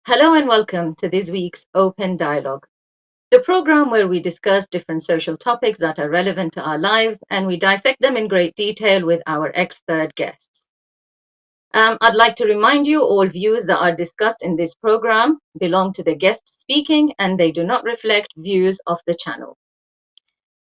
Hello and welcome to this week's Open Dialogue, the program where we discuss different social topics that are relevant to our lives and we dissect them in great detail with our expert guests. I'd like to remind you all views that are discussed in this program belong to the guest speaking and they do not reflect views of the channel.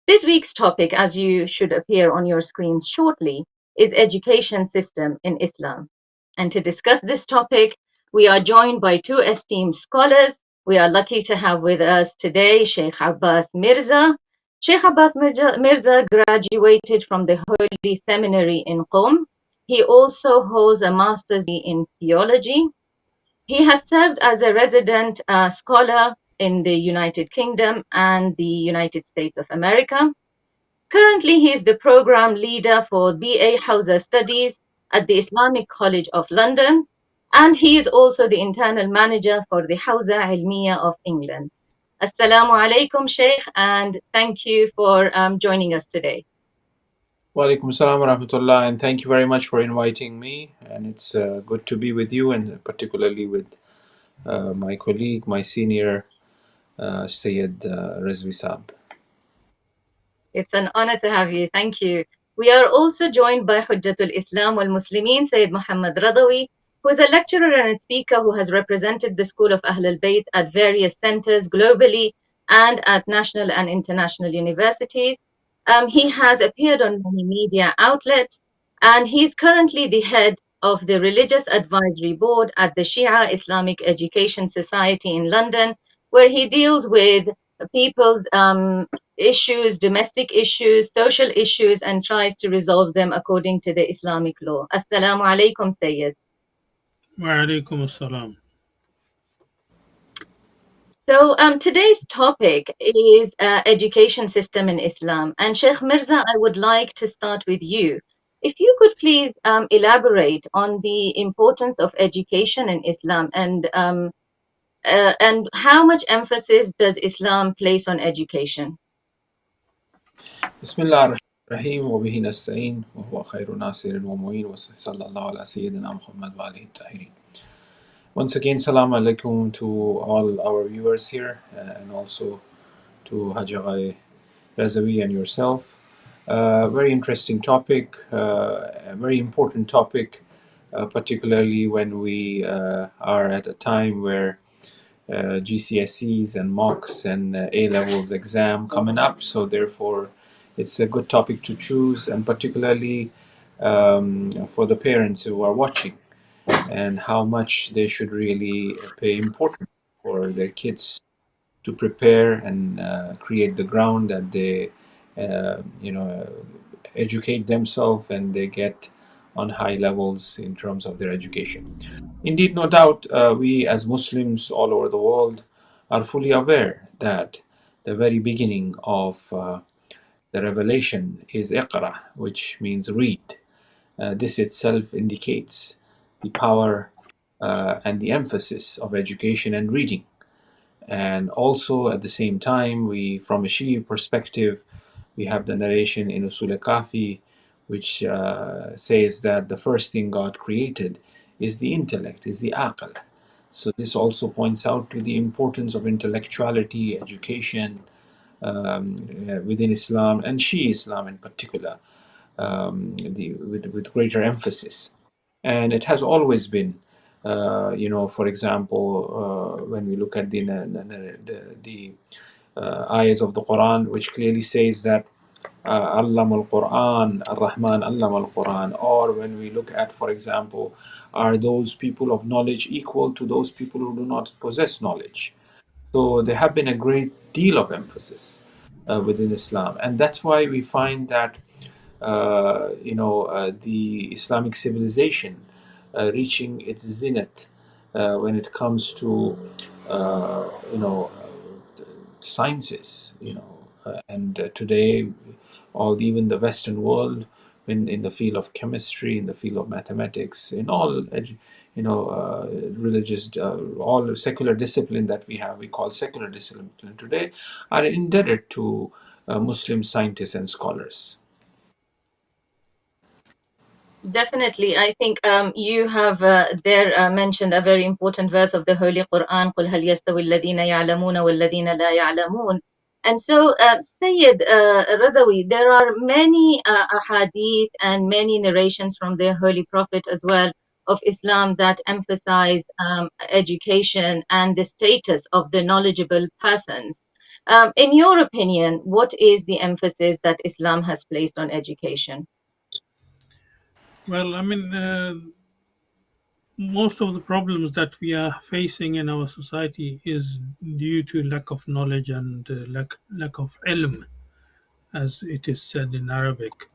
This week's topic, as you should appear on your screens shortly, is education system in Islam. And to discuss this topic, we are joined by two esteemed scholars. We are lucky to have with us today Sheikh Abbas Mirza. Sheikh Abbas Mirza graduated from the Holy Seminary in Qom. He also holds a master's degree in theology. He has served as a resident scholar in the United Kingdom and the United States of America. Currently, he is the program leader for BA Hausa Studies at the Islamic College of London, and he is also the internal manager for the Hausa Ilmiya of England. Assalamu alaikum, Sheikh, and thank you for joining us today. Walaikum salam wa rahmatullah, and thank you very much for inviting me. And it's good to be with you, and particularly with my colleague, my senior, Syed Rizvi Saab. It's an honor to have you. Thank you. We are also joined by Hujjatul Islam wal Muslimin, Sayyid Mohammad Razavi, who is a lecturer and a speaker who has represented the school of Ahlebait at various centers globally and at national and international universities. He has appeared on many media outlets, and he's currently the head of the Religious Advisory Board at the Shia Islamic Education Society in London, where he deals with people's issues, domestic issues, social issues, and tries to resolve them according to the Islamic law. Assalamu alaikum, Sayyid. Wa alaikum assalam. So today's topic is education system in Islam. And Sheikh Mirza, I would like to start with you. If you could please elaborate on the importance of education in Islam and how much emphasis does Islam place on education? Bismillah ar-Rahim wa bihi nasta'in wa huwa khairu nasirin wa mu'in wa sallallahu ala Sayyidina Muhammad wa alihi tahirin. Once again, salam alaikum to all our viewers here and also to Haji Razavi and yourself. Very interesting topic, a very important topic, particularly when we are at a time where GCSEs and mocks and A levels exam coming up. So therefore, it's a good topic to choose, and particularly for the parents who are watching, and how much they should really pay importance for their kids to prepare and create the ground that they, educate themselves and they get on high levels in terms of their education. Indeed, no doubt, we as Muslims all over the world are fully aware that the very beginning of the revelation is Iqra, which means read. This itself indicates the power and the emphasis of education and reading. And also at the same time, we, from a Shia perspective, we have the narration in Usul Kafi, which says that the first thing God created is the intellect, is the aql. So this also points out to the importance of intellectuality, education within Islam and Shia Islam in particular, with greater emphasis. And it has always been, for example, when we look at the ayahs of the Quran, which clearly says that Allama al-Quran, Ar-Rahman Allama al-Quran, or when we look at, for example, are those people of knowledge equal to those people who do not possess knowledge? So there have been a great deal of emphasis within Islam, and that's why we find that the Islamic civilization reaching its zenith when it comes to sciences, and today, even the Western world, in the field of chemistry, in the field of mathematics, in all religious, all secular discipline that we call secular discipline today, are indebted to Muslim scientists and scholars. Definitely. I think you have there mentioned a very important verse of the Holy Quran, قُلْ هَلْ يَسْتَوِي الَّذِينَ يَعْلَمُونَ وَالَّذِينَ لَا يَعْلَمُونَ. And so, Syed Razavi, there are many ahadith and many narrations from the Holy Prophet as well of Islam that emphasize education and the status of the knowledgeable persons. In your opinion, what is the emphasis that Islam has placed on education? Well, I mean, most of the problems that we are facing in our society is due to lack of knowledge and lack of ilm, as it is said in Arabic.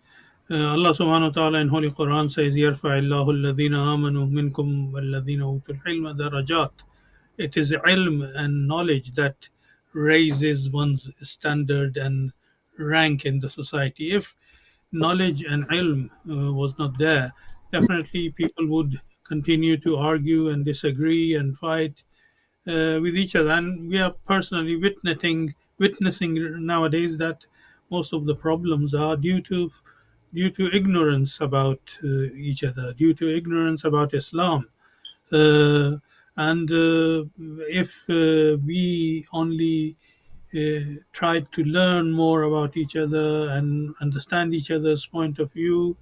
Allah subhanahu wa ta'ala in Holy Quran says, يَرْفَعِ اللَّهُ الَّذِينَ آمَنُوا مِنْكُمْ وَالَّذِينَ أُوتُوا الْعِلْمَ دَرَجَاتٍ. It is ilm and knowledge that raises one's standard and rank in the society. If knowledge and ilm was not there, definitely people would continue to argue and disagree and fight with each other. And we are personally witnessing nowadays that most of the problems are due to ignorance about each other, due to ignorance about Islam. And if we only tried to learn more about each other and understand each other's point of view,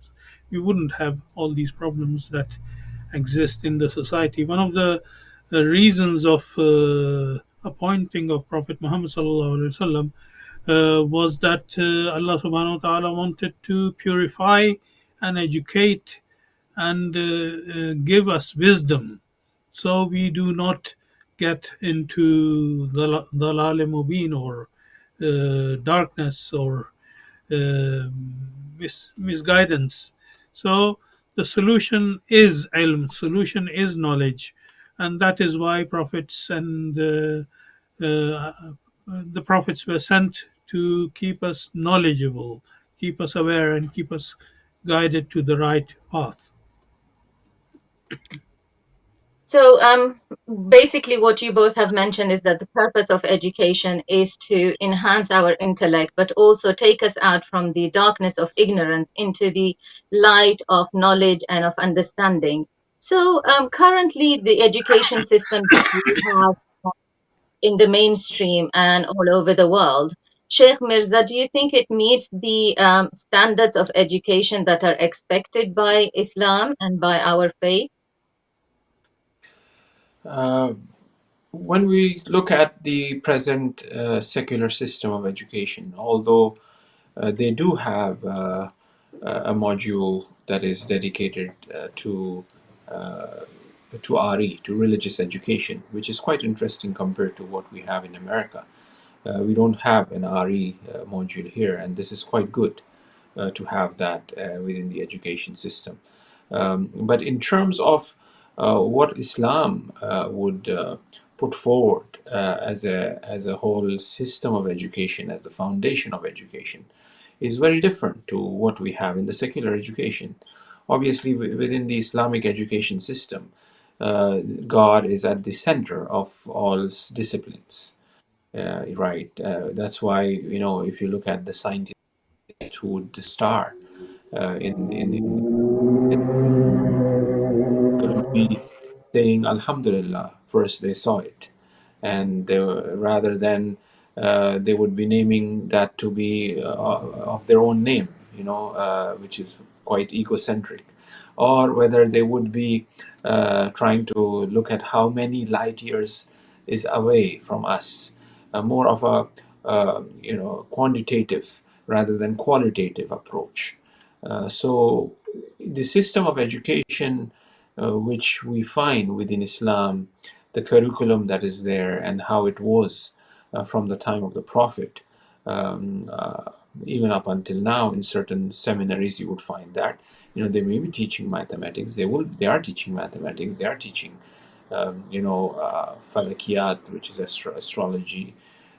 we wouldn't have all these problems that exist in the society. One of the reasons of appointing of Prophet Muhammad sallallahu alaihi wasallam was that Allah subhanahu wa taala wanted to purify and educate and give us wisdom, so we do not get into the dalal mubin, or darkness, or misguidance. So the solution is ilm, solution is knowledge, and that is why prophets and uh, the prophets were sent to keep us knowledgeable, keep us aware, and keep us guided to the right path. So, basically, what you both have mentioned is that the purpose of education is to enhance our intellect, but also take us out from the darkness of ignorance into the light of knowledge and of understanding. So, currently, the education system that we have in the mainstream and all over the world, Sheikh Mirza, do you think it meets the standards of education that are expected by Islam and by our faith? Uh, when we look at the present secular system of education, although they do have a module that is dedicated uh, to RE, to religious education, which is quite interesting compared to what we have in America. We don't have an RE module here, and this is quite good to have that within the education system. But in terms of what Islam would put forward as a whole system of education, as the foundation of education, is very different to what we have in the secular education. Obviously, within the Islamic education system, God is at the center of all disciplines. Right. That's why, if you look at the scientists who would star in they would be saying Alhamdulillah first they saw it, and rather than they would be naming that to be of their own name, which is quite egocentric, or whether they would be trying to look at how many light years is away from us, more of a quantitative rather than qualitative approach. So the system of education which we find within Islam, the curriculum that is there, and how it was from the time of the Prophet, um, uh, even up until now. In certain seminaries, you would find that they may be teaching mathematics. They are teaching mathematics. They are teaching falakiyat, which is astrology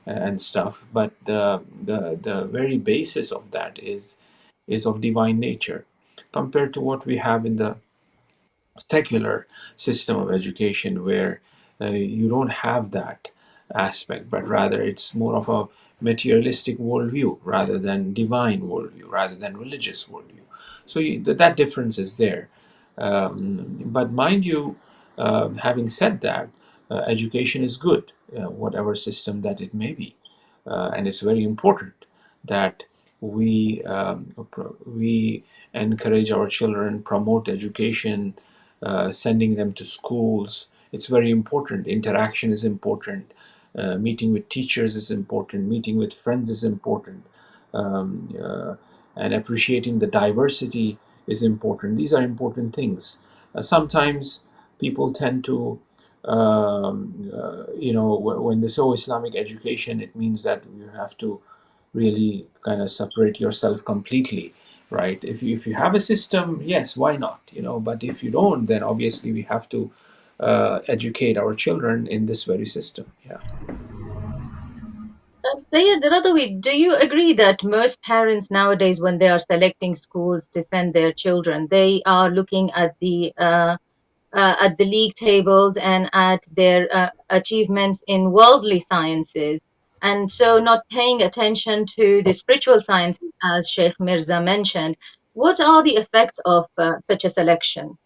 and stuff. But the very basis of that is of divine nature, compared to what we have in the secular system of education, where you don't have that aspect, but rather it's more of a materialistic worldview rather than divine worldview, rather than religious worldview. So that difference is there. But mind you, having said that, education is good, whatever system that it may be, and it's very important that we encourage our children, promote education, sending them to schools. It's very important. Interaction is important. Meeting with teachers is important. Meeting with friends is important. Um, uh, and appreciating the diversity is important. These are important things. Sometimes people tend to, when they say "Oh, Islamic education," it means that you have to really kind of separate yourself completely, right? If you have a system, yes, why not? But if you don't, then obviously we have to educate our children in this very system. Yeah. Sayed Razavi, do you agree that most parents nowadays, when they are selecting schools to send their children, they are looking at the league tables and at their achievements in worldly sciences, and so not paying attention to the spiritual sciences, as Sheikh Mirza mentioned? What are the effects of such a selection?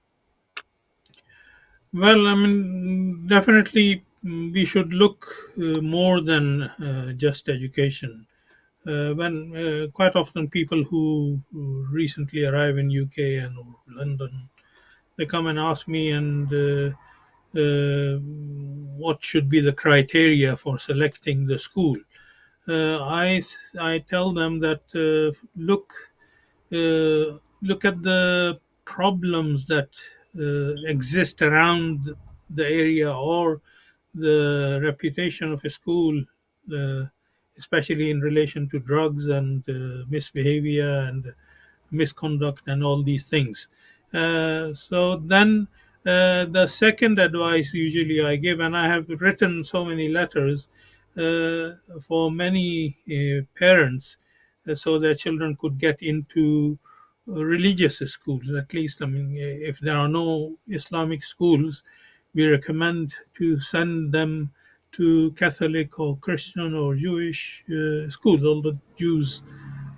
Well, I mean, definitely we should look more than just education. When quite often people who recently arrive in UK and or London, they come and ask me, and what should be the criteria for selecting the school. I tell them that look at the problems that exist around the area, or the reputation of a school, uh, especially in relation to drugs and misbehavior and misconduct and all these things. So then, the second advice usually I give, and I have written so many letters for many parents, so their children could get into religious schools. At least, I mean, if there are no Islamic schools, we recommend to send them to Catholic or Christian or Jewish schools, although Jews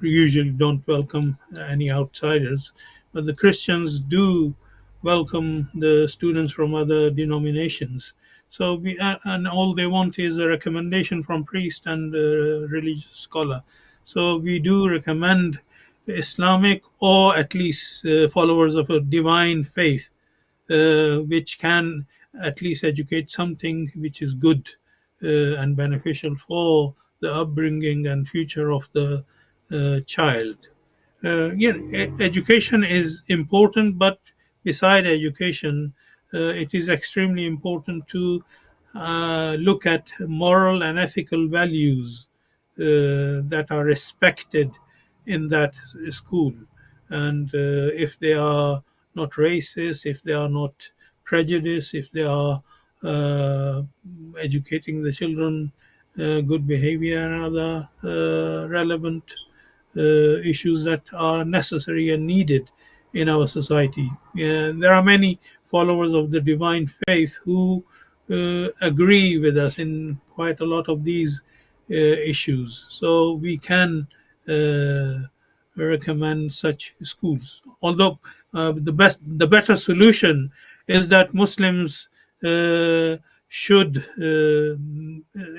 usually don't welcome any outsiders, but the Christians do welcome the students from other denominations. So and all they want is a recommendation from priest and religious scholar. So we do recommend Islamic, or at least followers of a divine faith, which can at least educate something which is good and beneficial for the upbringing and future of the child. Education is important, but beside education, it is extremely important to look at moral and ethical values that are respected in that school. And if they are not racist, if they are not prejudiced, if they are uh, educating the children good behavior and other relevant issues that are necessary and needed in our society. There are many followers of the divine faith who agree with us in quite a lot of these issues. So we can recommend such schools. Although the better solution is that Muslims should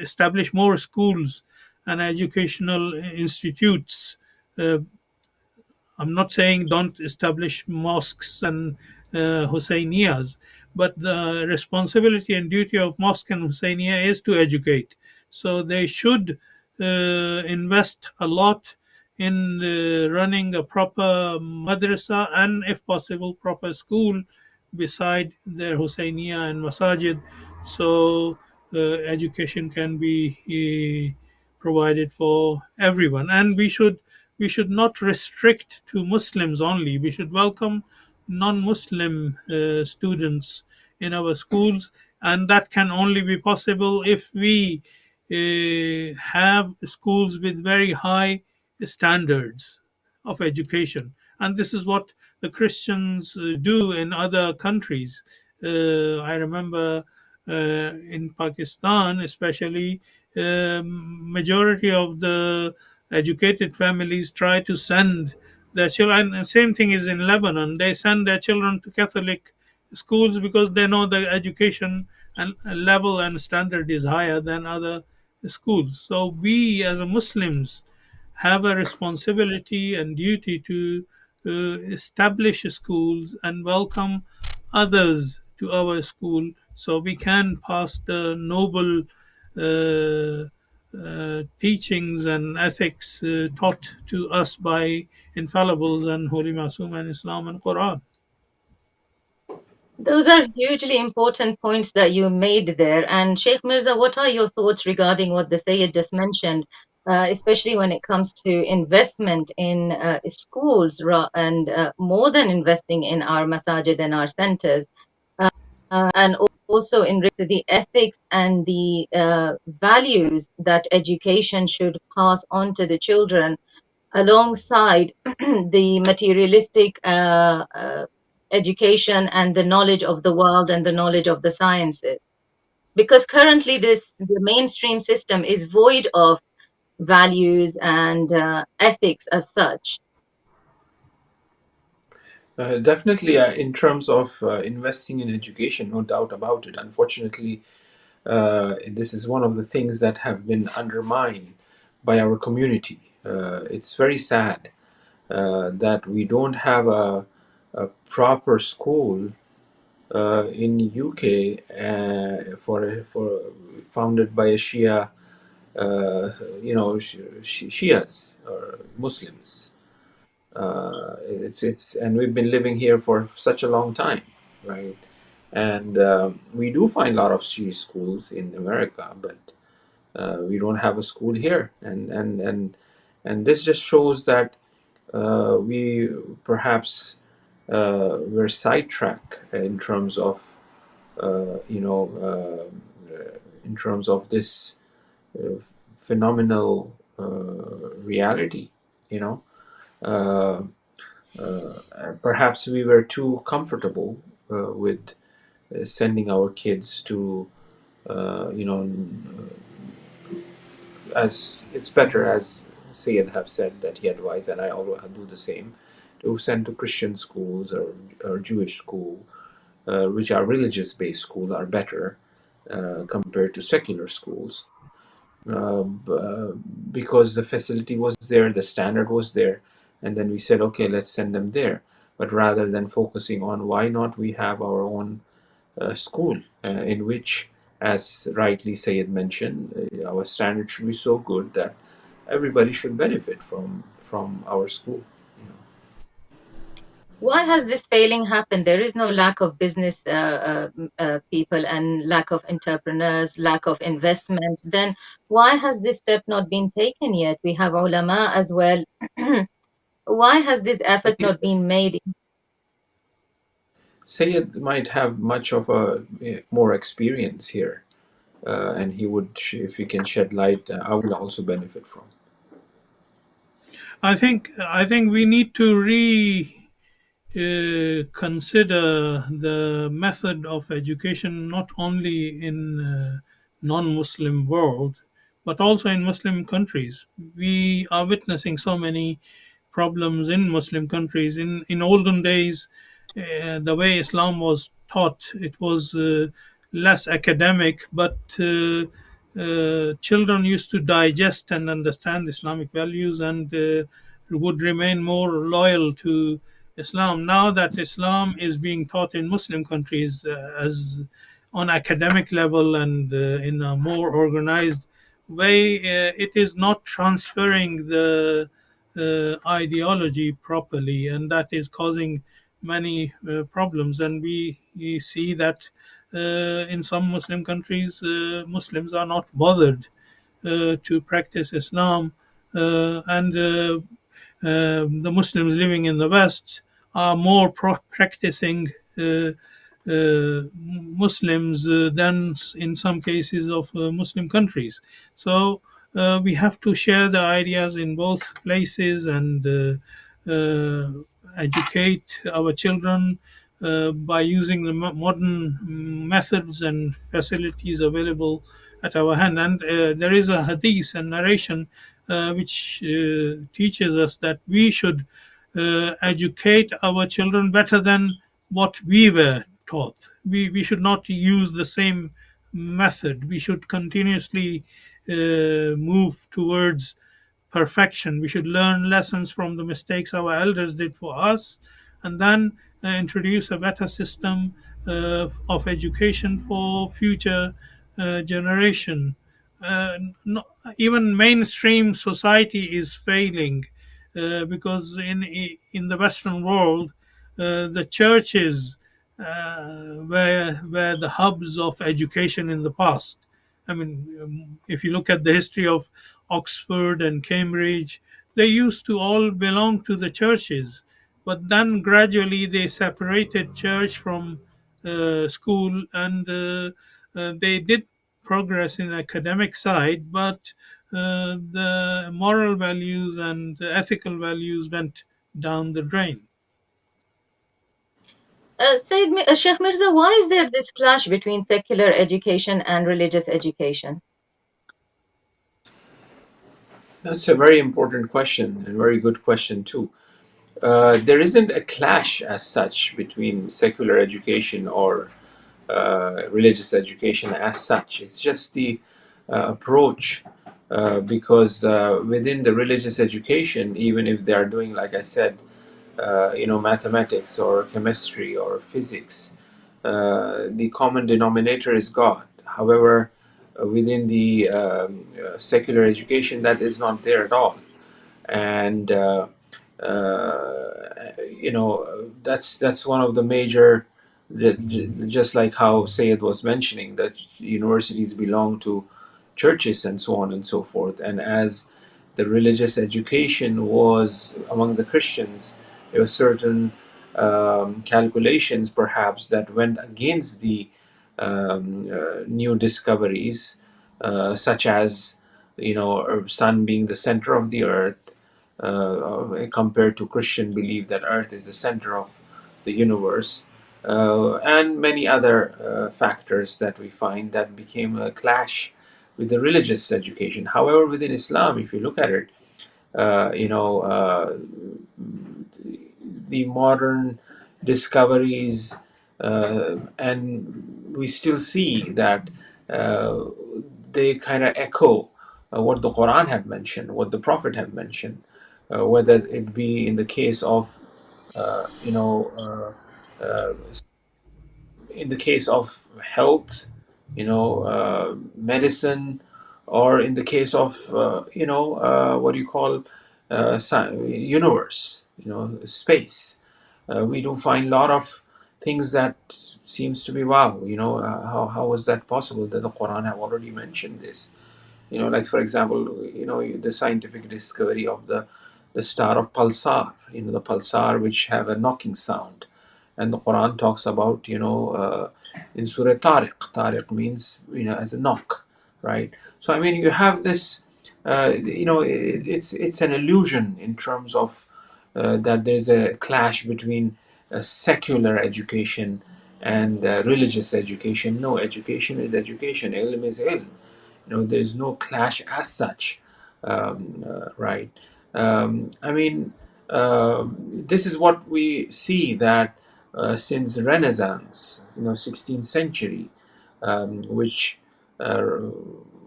establish more schools and educational institutes. uh, I'm not saying don't establish mosques and Hussainiyas, but the responsibility and duty of mosque and Hussainia is to educate. So they should invest a lot in running a proper madrasa and, if possible, proper school beside their Hussainia and masajid, so education can be provided for everyone. And we should not restrict to Muslims only. We should welcome non-Muslim students in our schools, and that can only be possible if we have schools with very high standards of education. And this is what the Christians do in other countries. I remember in Pakistan, especially, majority of the educated families try to send their children. And same thing is in Lebanon. They send their children to Catholic schools because they know the education and level and standard is higher than other schools. So we as a Muslims have a responsibility and duty to establish schools and welcome others to our school so we can pass the noble teachings and ethics taught to us by infallibles and Holy Masum and Islam and Quran. Those are hugely important points that you made there. And Sheikh Mirza, what are your thoughts regarding what the Sayyid just mentioned, especially when it comes to investment in schools and more than investing in our masajid and our centers, and also in regards to the ethics and the values that education should pass on to the children alongside the materialistic education and the knowledge of the world and the knowledge of the sciences. Because currently, the mainstream system is void of values and ethics as such. Definitely, in terms of investing in education, no doubt about it. Unfortunately, this is one of the things that have been undermined by our community. It's very sad that we don't have a proper school in UK for founded by a Shia, Shias or Muslims. It's and we've been living here for such a long time, right? And we do find a lot of Shia schools in America, but we don't have a school here, and this just shows that we perhaps were sidetracked in terms of in terms of this uh, phenomenal reality, you know. Uh, Perhaps we were too comfortable with sending our kids to, you know, as it's better, as Syed have said that he advised, and I always do the same, to send to Christian schools or Jewish school, which are religious-based school, are better compared to secular schools, because the facility was there, the standard was there, and then we said, okay, let's send them there. But rather than focusing on why not we have our own school in which, as rightly Sayed mentioned, our standard should be so good that everybody should benefit from our school. You know. Why has this failing happened? There is no lack of business people and lack of entrepreneurs, lack of investment. Then why has this step not been taken yet? We have ulama as well. Why has this I effort think not been made? Sayed might have much of a more experience here, and he would, if he can shed light, I will also benefit from. I think we need to consider the method of education not only in non-Muslim world but also in Muslim countries. We are witnessing so many problems in Muslim countries. In olden days, the way Islam was taught, it was less academic, but children used to digest and understand Islamic values and would remain more loyal to Islam. Now that Islam is being taught in Muslim countries as on academic level and in a more organized way, it is not transferring the ideology properly, and that is causing many problems. And we see that in some Muslim countries, Muslims are not bothered to practice Islam, and the Muslims living in the West are more practicing Muslims than in some cases of Muslim countries. So we have to share the ideas in both places and educate our children by using the modern methods and facilities available at our hand. And there is a hadith and narration which teaches us that we should educate our children better than what we were taught. We should not use the same method. We should continuously move towards perfection. We should learn lessons from the mistakes our elders did for us, and then introduce a better system of education for future generation. No, even mainstream society is failing because in the Western world, the churches were the hubs of education in the past. I mean, if you look at the history of Oxford and Cambridge, they used to all belong to the churches, but then gradually they separated church from school, and they did progress in academic side, but the moral values and the ethical values went down the drain. Sheikh Mirza, why is there this clash between secular education and religious education? That's a very important question and very good question too. There isn't a clash as such between secular education or religious education as such. It's just the approach, because within the religious education, even if they are doing, like I said, mathematics or chemistry or physics, the common denominator is God. However, within the secular education, that is not there at all, and that's one of the major. Just like how Syed was mentioning, that universities belong to churches and so on and so forth, and as the religious education was among the Christians, there were certain calculations perhaps that went against the new discoveries, such as our sun being the center of the earth, compared to Christian belief that earth is the center of the universe, and many other factors that we find that became a clash with the religious education. However, within Islam, if you look at it, uh, you know, uh, the modern discoveries, and we still see that uh, they kind of echo what the Quran have mentioned, what the Prophet have mentioned, whether it be in the case of uh, you know uh, in the case of health, medicine, or in the case of what do you call universe, space. We do find a lot of things that seems to be wow. How was that possible that the Quran have already mentioned this? Like for example, the scientific discovery of the star of pulsar. The pulsar which have a knocking sound, and the Quran talks about in Surah Tariq. Tariq means as a knock, right? So I mean you have this. It's an illusion in terms of that there's a clash between secular education and religious education. No, education is education. Ilm is ilm. There's no clash as such, right? I mean, this is what we see that since Renaissance, 16th century, which uh,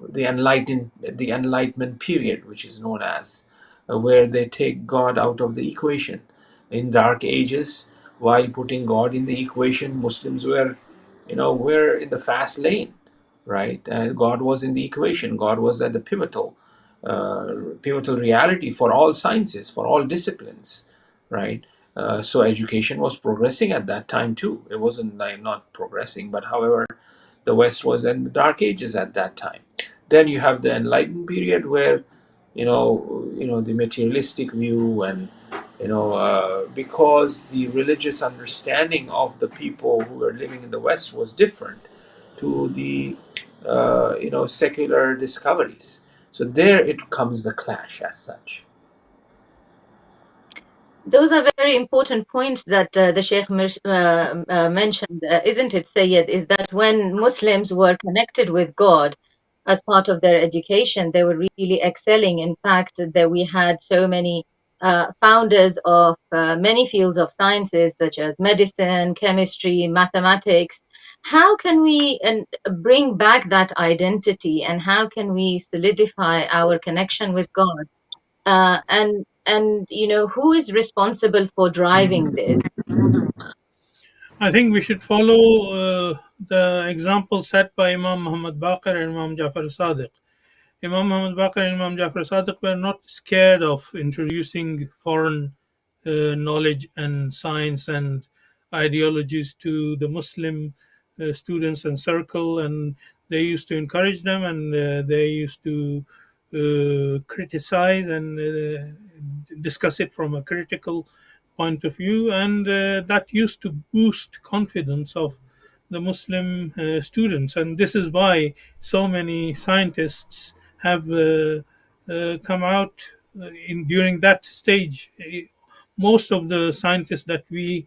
the Enlightenment period, which is known as, where they take God out of the equation. In Dark Ages, while putting God in the equation, Muslims were in the fast lane, right? God was in the equation. God was at the pivotal reality for all sciences, for all disciplines, right? So education was progressing at that time too. It wasn't like not progressing, but however, the West was in the Dark Ages at that time. Then you have the Enlightened period where, the materialistic view, and because the religious understanding of the people who were living in the West was different to the secular discoveries. So there it comes the clash as such. Those are very important points that the Sheikh mentioned, isn't it, Syed? Is that when Muslims were connected with God as part of their education, they were really excelling. In fact, that we had so many founders of many fields of sciences such as medicine, chemistry, mathematics. How can we bring back that identity, and how can we solidify our connection with God? And who is responsible for driving this? I think we should follow the example set by Imam Muhammad Baqir and Imam Jafar Sadiq. Imam Muhammad Baqir and Imam Jafar Sadiq were not scared of introducing foreign knowledge and science and ideologies to the Muslim students and circle, and they used to encourage them, and they used to criticize and discuss it from a critical point of view, and that used to boost confidence of the Muslim students, and this is why so many scientists have come out in during that stage. Most of the scientists that we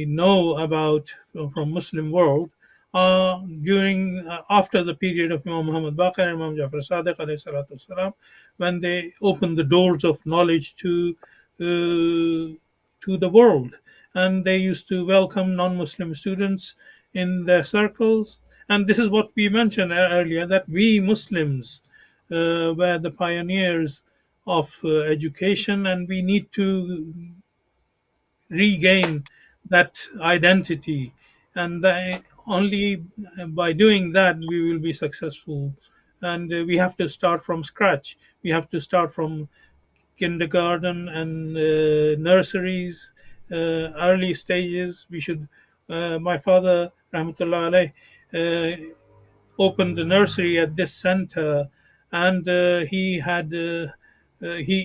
know about from Muslim world during after the period of Imam Muhammad Baqir and Imam Jafar Sadiq alayhi salatu wasalam, when they opened the doors of knowledge to the world, and they used to welcome non-Muslim students in their circles. And this is what we mentioned earlier, that we Muslims were the pioneers of education, and we need to regain that identity, and only by doing that we will be successful. And we have to start from scratch. We have to start from kindergarten and nurseries, early stages. We should. My father, rahmatullah alayh, opened the nursery at this center, and he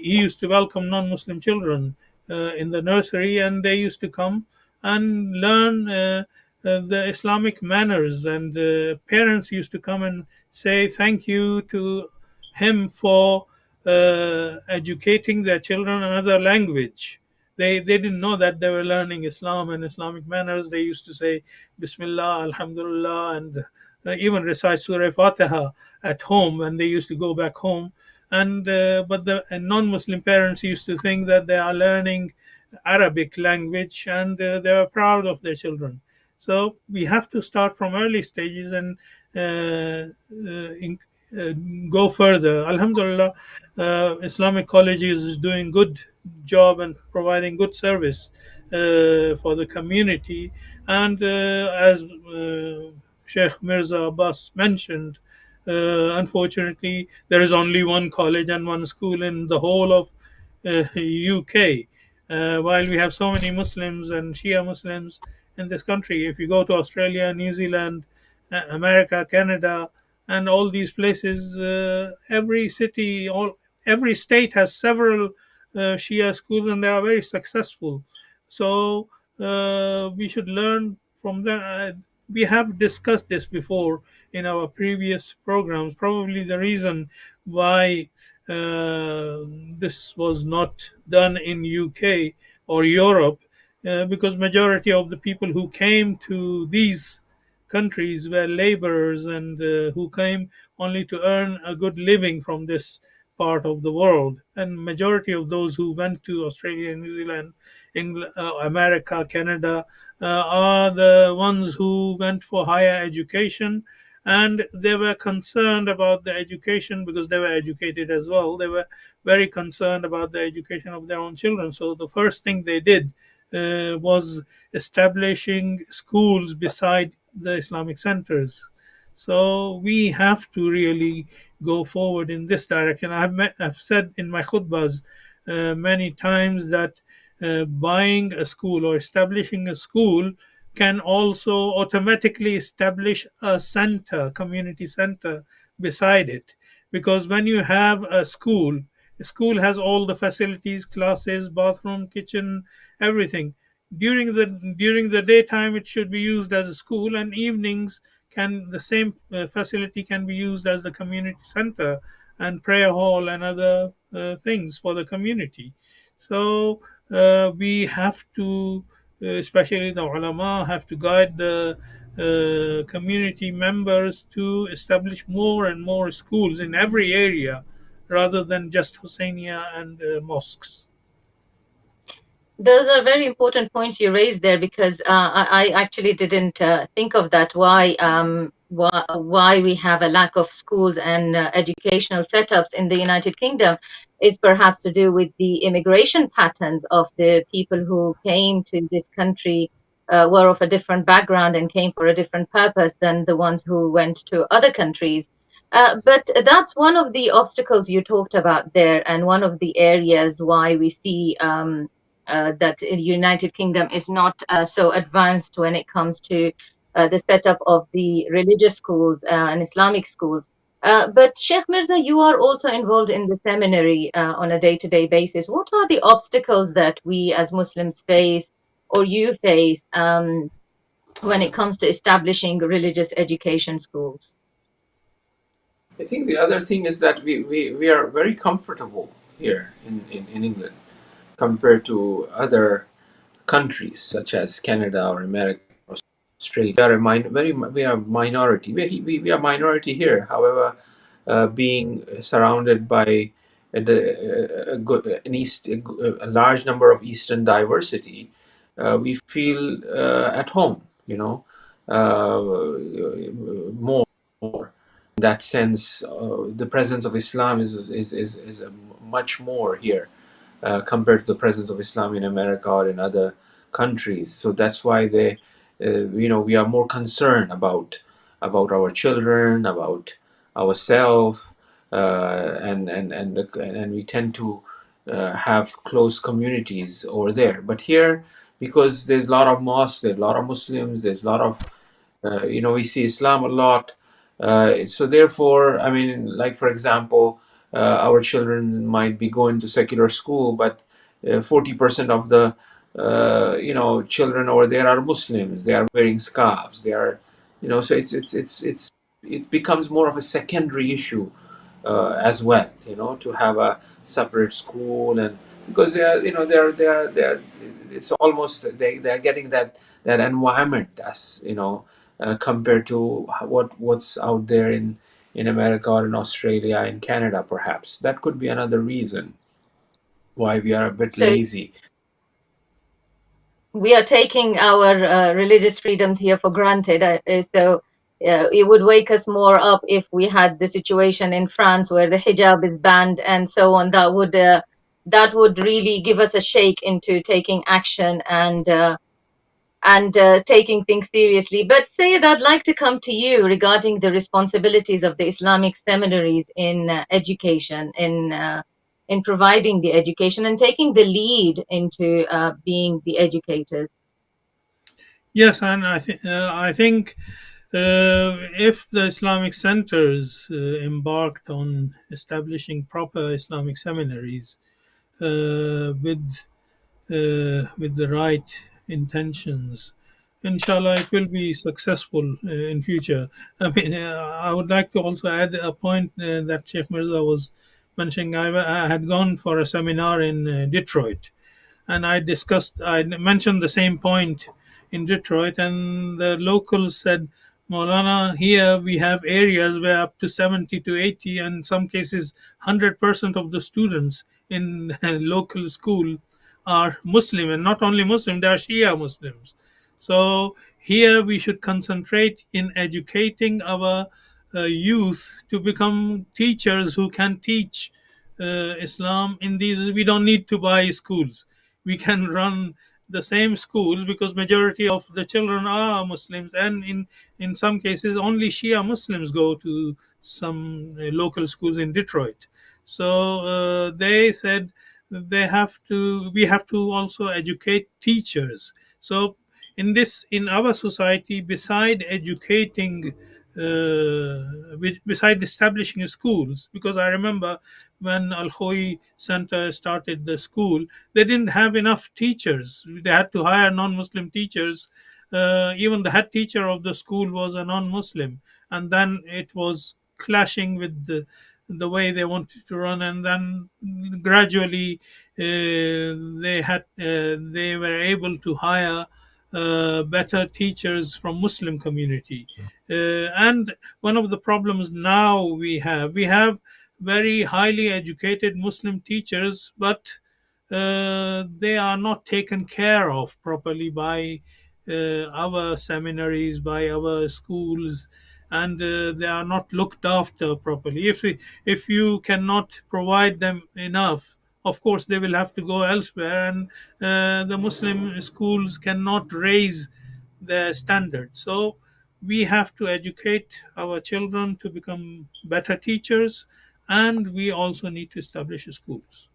used to welcome non-Muslim children in the nursery, and they used to come and learn the Islamic manners, and parents used to come and say thank you to him for educating their children another language. They didn't know that they were learning Islam and Islamic manners. They used to say Bismillah, Alhamdulillah, and even recite Surah Fatiha at home when they used to go back home. And but the non-Muslim parents used to think that they are learning Arabic language, and they were proud of their children. So we have to start from early stages and uh, in, uh, go further. Alhamdulillah, Islamic colleges is doing good job and providing good service for the community. And as Sheikh Mirza Abbas mentioned, unfortunately, there is only one college and one school in the whole of UK. While we have so many Muslims and Shia Muslims in this country, if you go to Australia, New Zealand, America, Canada, and all these places, every city, every state has several Shia schools, and they are very successful. So we should learn from them. We have discussed this before in our previous programs. Probably the reason why this was not done in UK or Europe, because majority of the people who came to these countries were laborers, and who came only to earn a good living from this part of the world. And majority of those who went to Australia, New Zealand, England, America, Canada, are the ones who went for higher education, and they were concerned about the education because they were educated as well. They were very concerned about the education of their own children. So the first thing they did was establishing schools beside the Islamic centers. So we have to really go forward in this direction. I've said in my khutbahs many times that buying a school or establishing a school can also automatically establish a center, community center beside it. Because when you have a school has all the facilities, classes, bathroom, kitchen, everything. During the daytime, it should be used as a school, and evenings can the same facility can be used as the community center and prayer hall and other things for the community. So we have to, especially the ulama, have to guide the community members to establish more and more schools in every area rather than just Hussainia and mosques. Those are very important points you raised there because I actually didn't think of that. Why we have a lack of schools and educational setups in the United Kingdom is perhaps to do with the immigration patterns of the people who came to this country, were of a different background and came for a different purpose than the ones who went to other countries. But that's one of the obstacles you talked about there, and one of the areas why we see that the United Kingdom is not so advanced when it comes to the setup of the religious schools and Islamic schools. But Sheikh Mirza, you are also involved in the seminary on a day-to-day basis. What are the obstacles that we as Muslims face, or you face, when it comes to establishing religious education schools? I think the other thing is that we are very comfortable here in England compared to other countries such as Canada or America or Australia. We are a minority. We are minority here. However, being surrounded by a large number of Eastern diversity, we feel at home. More in that sense. The presence of Islam is much more here compared to the presence of Islam in America or in other countries. So that's why we are more concerned about our children, about ourselves, and we tend to have close communities over there. But here, because there's a lot of mosques, there's a lot of Muslims, there's a lot of we see Islam a lot. So therefore, I mean, like for example, our children might be going to secular school, but 40% of the children over there are Muslims. They are wearing scarves. They are, so it becomes more of a secondary issue as well. To have a separate school, and because they are it's almost they are getting that environment as compared to what's out there in America or in Australia, in Canada, perhaps. That could be another reason why we are a bit So lazy. we are taking our religious freedoms here for granted. It would wake us more up if we had the situation in France where the hijab is banned and so on. That would really give us a shake into taking action and taking things seriously. But Sayed, I'd like to come to you regarding the responsibilities of the Islamic seminaries in education, in providing the education and taking the lead into being the educators. Yes, and I think if the Islamic centers embarked on establishing proper Islamic seminaries with the right intentions, inshallah, it will be successful in future. I mean, I would like to also add a point that Sheikh Mirza was mentioning. I had gone for a seminar in Detroit, and I mentioned the same point in Detroit, and the locals said, Maulana, here we have areas where up to 70 to 80, and in some cases 100% of the students in local school are Muslim, and not only Muslim, they are Shia Muslims. So here we should concentrate in educating our youth to become teachers who can teach Islam in these. We don't need to buy schools. We can run the same schools because majority of the children are Muslims, and in some cases only Shia Muslims go to some local schools in Detroit. So they said we have to also educate teachers. So in our society, beside educating beside establishing schools, because I remember when Al Khoi Center started the school, they didn't have enough teachers. They had to hire non-Muslim teachers. Even the head teacher of the school was a non-Muslim, and then it was clashing with the way they wanted to run, and then gradually they were able to hire better teachers from Muslim community. And one of the problems now we have very highly educated Muslim teachers, but they are not taken care of properly by our seminaries, by our schools, and they are not looked after properly. If you cannot provide them enough, of course they will have to go elsewhere, and the Muslim schools cannot raise their standard. So we have to educate our children to become better teachers, and we also need to establish schools.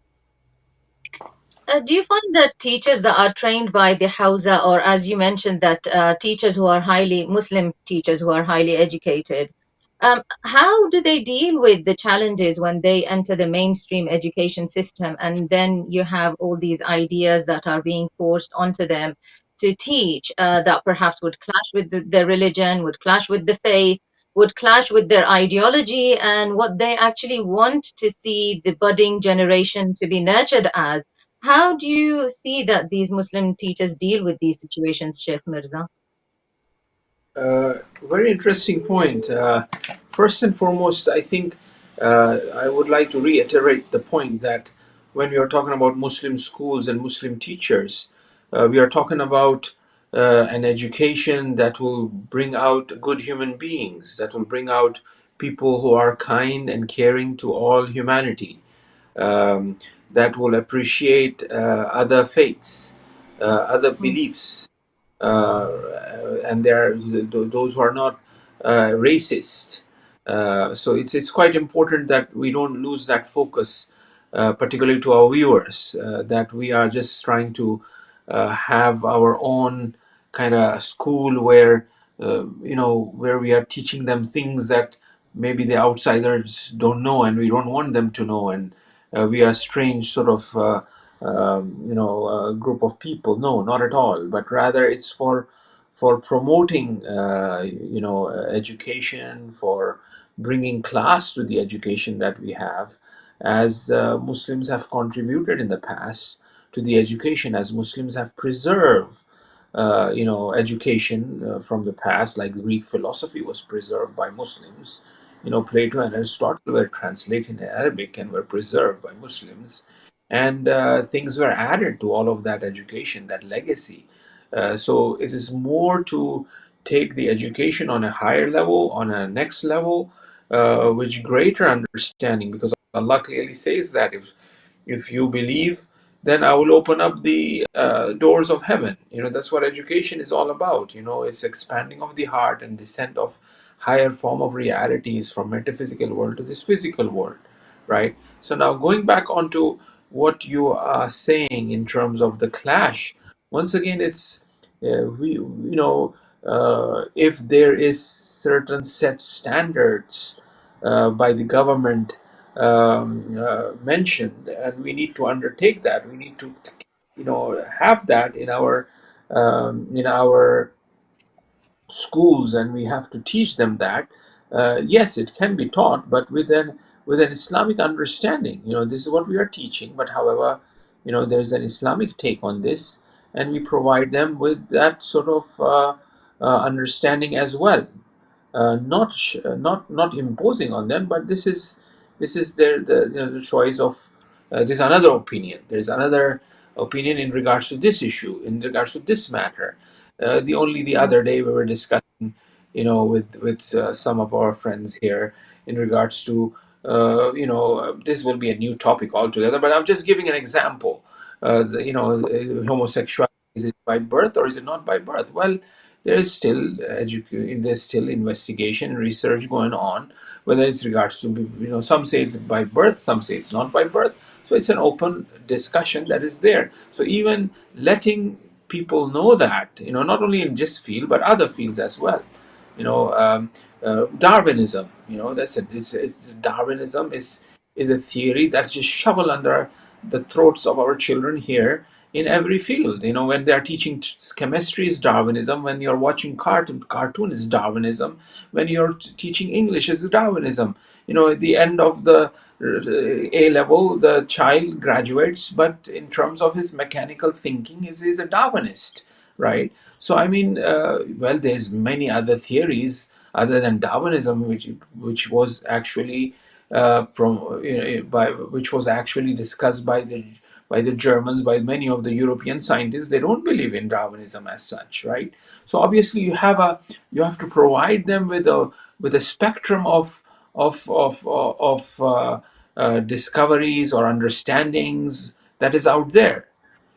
Do you find that teachers that are trained by the Hausa, or as you mentioned, that teachers who are highly Muslim teachers who are highly educated, how do they deal with the challenges when they enter the mainstream education system, and then you have all these ideas that are being forced onto them to teach that perhaps would clash with their religion, would clash with the faith, would clash with their ideology and what they actually want to see the budding generation to be nurtured as? How do you see that these Muslim teachers deal with these situations, Sheikh Mirza? Very interesting point. First and foremost, I think I would like to reiterate the point that when we are talking about Muslim schools and Muslim teachers, we are talking about an education that will bring out good human beings, that will bring out people who are kind and caring to all humanity, um, that will appreciate other faiths, other Mm, beliefs, and there are those who are not racist. So it's quite important that we don't lose that focus, particularly to our viewers, that we are just trying to have our own kind of school where where we are teaching them things that maybe the outsiders don't know and we don't want them to know, and we are strange sort of group of people. No, not at all. But rather, it's for promoting education, for bringing class to the education that we have, as Muslims have contributed in the past to the education, as Muslims have preserved education from the past, like Greek philosophy was preserved by Muslims. Plato and Aristotle were translated in Arabic and were preserved by Muslims, and things were added to all of that education, that legacy. So it is more to take the education on a higher level, on a next level, with greater understanding, because Allah clearly says that if you believe, then I will open up the doors of heaven. That's what education is all about. It's expanding of the heart and descent of higher form of realities from metaphysical world to this physical world, right? So now going back onto what you are saying in terms of the clash, once again, it's we if there is certain set standards by the government mentioned, and we need to undertake that. We need to, have that in our schools, and we have to teach them that. Yes, it can be taught, but with an Islamic understanding. This is what we are teaching, but however, there's an Islamic take on this, and we provide them with that sort of understanding as well, not imposing on them, but this is their the choice of there's another opinion. There's another opinion in regards to this issue, in regards to this matter. The mm, other day we were discussing, with some of our friends here in regards to this will be a new topic altogether, but I'm just giving an example. Homosexuality, is it by birth or is it not by birth? Well, there's still investigation and research going on, whether it's regards to, some say it's by birth, some say it's not by birth. So it's an open discussion that is there. So even letting people know that, not only in this field but other fields as well. Darwinism, it's Darwinism is a theory that's just shoveled under the throats of our children here in every field. When they are teaching chemistry, is Darwinism. When you're watching cartoon is Darwinism. When you're teaching English, is Darwinism. At the end of the A level, the child graduates, but in terms of his mechanical thinking, is a Darwinist, right? So I mean, well, there's many other theories other than Darwinism, which was actually which was actually discussed by the Germans, by many of the European scientists. They don't believe in Darwinism as such, right? So obviously you have to provide them with a spectrum of discoveries or understandings that is out there,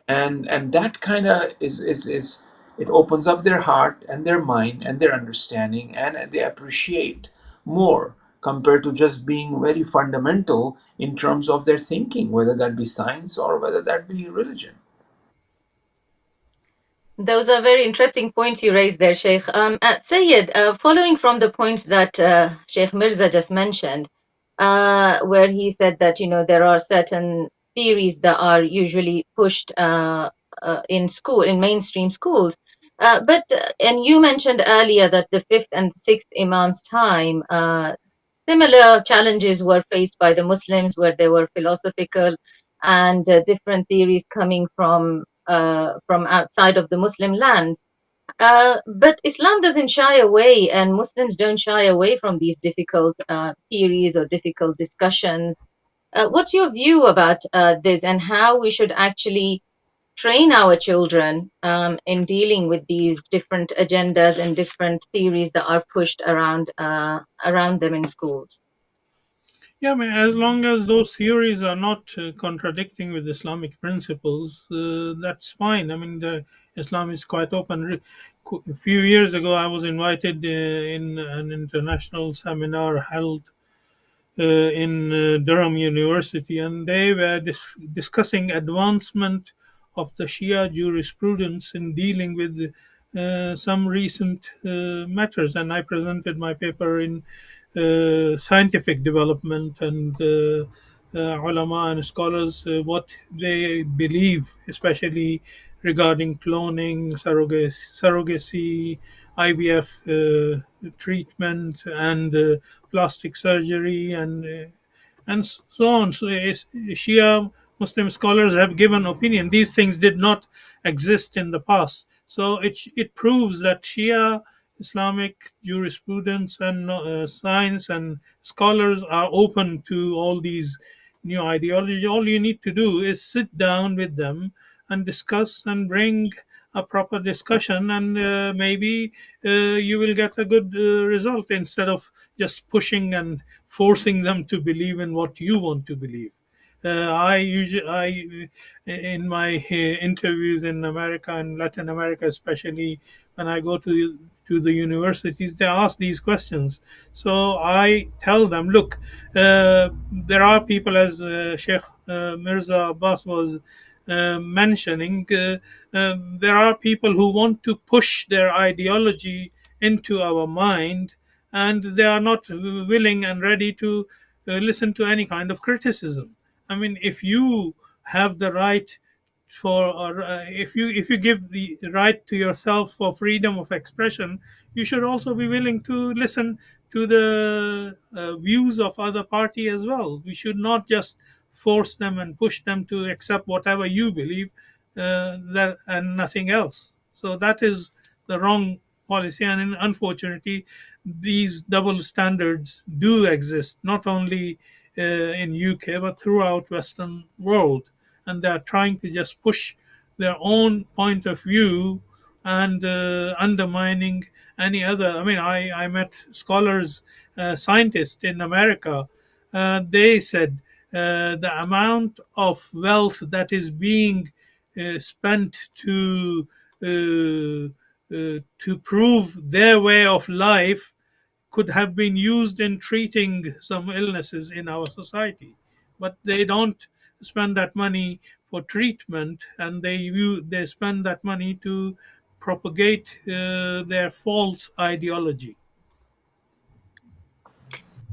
and that kind of is it opens up their heart and their mind and their understanding, and they appreciate more compared to just being very fundamental in terms of their thinking, whether that be science or whether that be religion. Those are very interesting points you raised there, Sheikh. Syed, following from the points that Sheikh Mirza just mentioned, where he said that, you know, there are certain theories that are usually pushed in school, in mainstream schools. And you mentioned earlier that the fifth and sixth Imam's time, similar challenges were faced by the Muslims, where they were philosophical and different theories coming from outside of the Muslim lands. But Islam doesn't shy away, and Muslims don't shy away from these difficult theories or difficult discussions. What's your view about this, and how we should actually train our children in dealing with these different agendas and different theories that are pushed around them in schools? Yeah, I mean, as long as those theories are not contradicting with Islamic principles, that's fine. I mean, Islam is quite open. A few years ago, I was invited in an international seminar held in Durham University, and they were discussing advancement of the Shia jurisprudence in dealing with some recent matters. And I presented my paper in scientific development and ulama and scholars what they believe, especially regarding cloning, surrogacy, IVF treatment, and plastic surgery, and so on. So Shia Muslim scholars have given opinion. These things did not exist in the past. So it proves that Shia Islamic jurisprudence and science and scholars are open to all these new ideology. All you need to do is sit down with them and discuss and bring a proper discussion, and maybe you will get a good result instead of just pushing and forcing them to believe in what you want to believe. In my interviews in America and Latin America, especially when I go to the universities, they ask these questions. So I tell them, look, there are people, as Sheikh Mirza Abbas was mentioning, there are people who want to push their ideology into our mind, and they are not willing and ready to listen to any kind of criticism. I mean, if you have the right for, or if you give the right to yourself for freedom of expression, you should also be willing to listen to the views of other party as well. We should not just force them and push them to accept whatever you believe, that and nothing else. So that is the wrong policy, and unfortunately, these double standards do exist not only in UK but throughout Western world, and they are trying to just push their own point of view and undermining any other. I mean, I met scholars, scientists in America. They said the amount of wealth that is being spent to prove their way of life could have been used in treating some illnesses in our society, but they don't spend that money for treatment, and they spend that money to propagate their false ideology.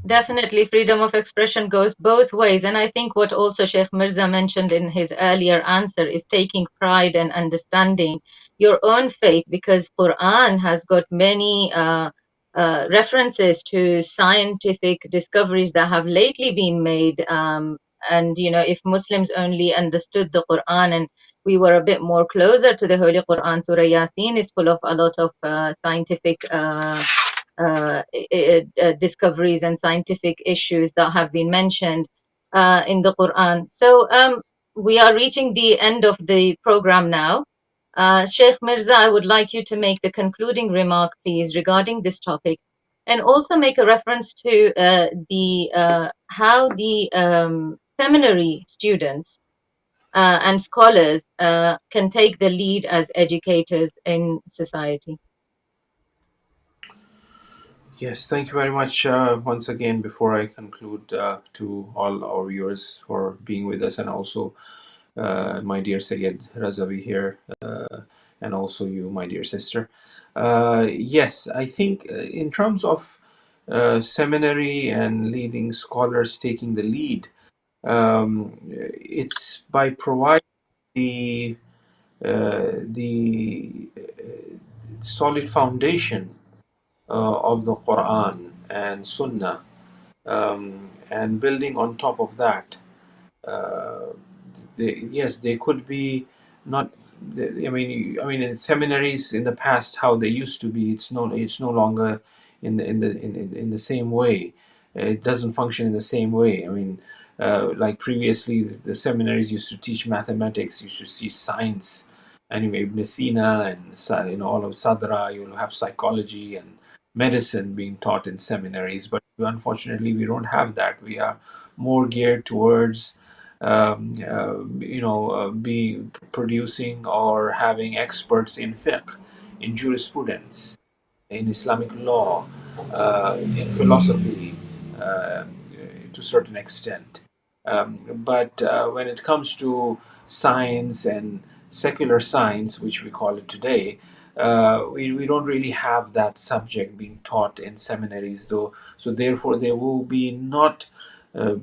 Definitely, freedom of expression goes both ways. And I think what also Sheikh Mirza mentioned in his earlier answer is taking pride and understanding your own faith, because Quran has got many references to scientific discoveries that have lately been made. And, you know, if Muslims only understood the Quran and we were a bit more closer to the Holy Quran, Surah Yasin is full of a lot of scientific discoveries and scientific issues that have been mentioned in the Quran. So we are reaching the end of the program now. Sheikh Mirza, I would like you to make the concluding remark, please, regarding this topic, and also make a reference to the how the seminary students and scholars can take the lead as educators in society. Yes, thank you very much once again. Before I conclude, to all our viewers for being with us, and also my dear Syed Razavi here, and also you, my dear sister. Yes, I think in terms of seminary and leading scholars taking the lead, it's by providing the solid foundation of the Quran and Sunnah, and building on top of that. Uh, yes, they could be not. I mean, in seminaries in the past, how they used to be, it's no longer in the same way. It doesn't function in the same way. I mean, like previously, the seminaries used to teach mathematics, used to teach science. Anyway, Ibn Sina and all of Sadra, you'll have psychology and medicine being taught in seminaries. But unfortunately, we don't have that. We are more geared towards be producing or having experts in fiqh, in jurisprudence, in Islamic law, in philosophy, to a certain extent. But when it comes to science and secular science, which we call it today, we don't really have that subject being taught in seminaries, though. So therefore, they will be not uh,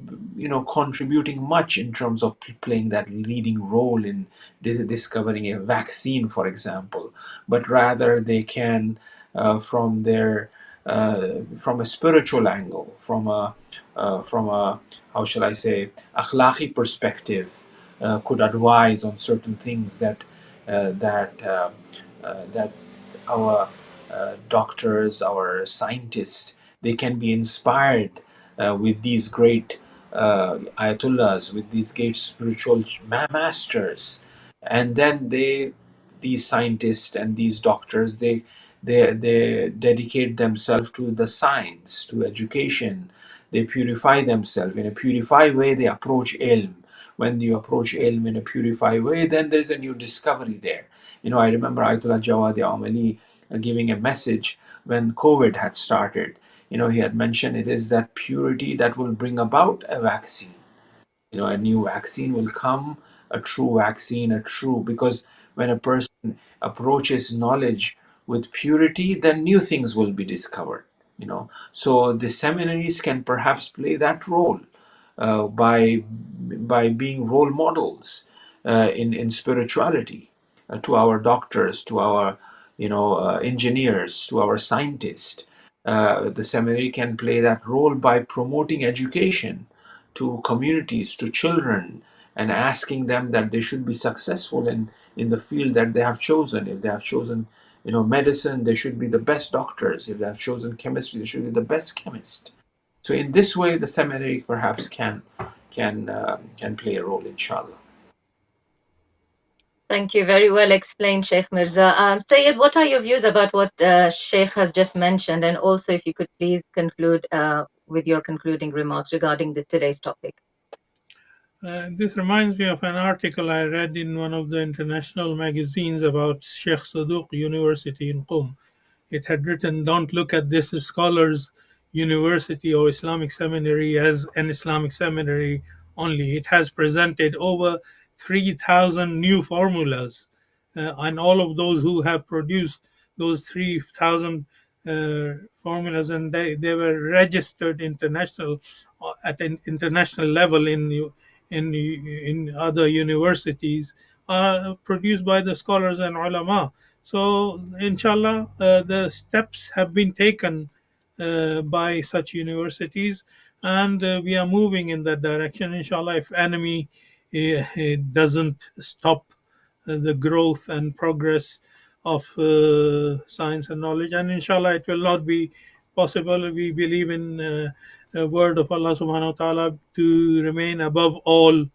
contributing much in terms of playing that leading role in discovering a vaccine, for example, but rather they can, from their from a spiritual angle, from a how shall I say, akhlaqi perspective, could advise on certain things that our doctors, our scientists, they can be inspired with these great ayatollahs, with these great spiritual masters, and then these scientists and these doctors, they dedicate themselves to the science, to education. They purify themselves in a purified way. They approach ilm. When you approach ilm in a purified way, then there's a new discovery there. I remember Ayatollah Jawadi Amali giving a message when COVID had started. He had mentioned it is that purity that will bring about a vaccine. A new vaccine will come, a true vaccine, because when a person approaches knowledge with purity, then new things will be discovered. So the seminaries can perhaps play that role, by being role models in spirituality, to our doctors, to our engineers, to our scientists. The seminary can play that role by promoting education to communities, to children, and asking them that they should be successful in the field that they have chosen. If they have chosen medicine, they should be the best doctors. If they have chosen chemistry, they should be the best chemist. So in this way, the seminary perhaps can play a role, inshallah. Thank you. Very well explained, Sheikh Mirza. Sayed, what are your views about what Sheikh has just mentioned? And also, if you could please conclude with your concluding remarks regarding today's topic. This reminds me of an article I read in one of the international magazines about Sheikh Saduq University in Qom. It had written, "Don't look at this scholars' university or Islamic seminary as an Islamic seminary only. It has presented over 3,000 new formulas, and all of those who have produced those 3,000 formulas, and they were registered international at an international level in other universities, are produced by the scholars and ulama. So, inshallah, the steps have been taken by such universities, and we are moving in that direction. Inshallah, if enemy doesn't stop the growth and progress of science and knowledge, and inshallah, it will not be possible. We believe in the word of Allah subhanahu wa ta'ala to remain above all,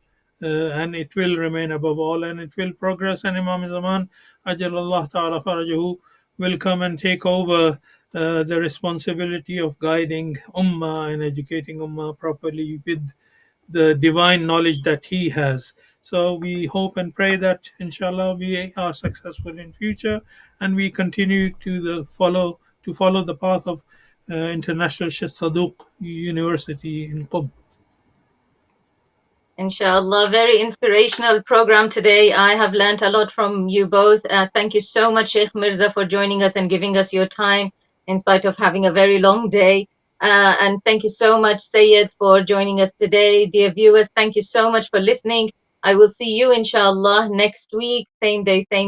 and it will remain above all, and it will progress. And Imam Zaman, Ajalallah ta'ala farajahu, will come and take over the responsibility of guiding Ummah and educating Ummah properly with the divine knowledge that he has. So we hope and pray that inshallah we are successful in future, and we continue to follow the path of International Sheikh Saduq University in Qum. Inshallah, very inspirational program today. I have learnt a lot from you both. Thank you so much, Sheikh Mirza, for joining us and giving us your time in spite of having a very long day. And thank you so much, Syed, for joining us today. Dear viewers, thank you so much for listening. I will see you, inshallah, next week, same day, same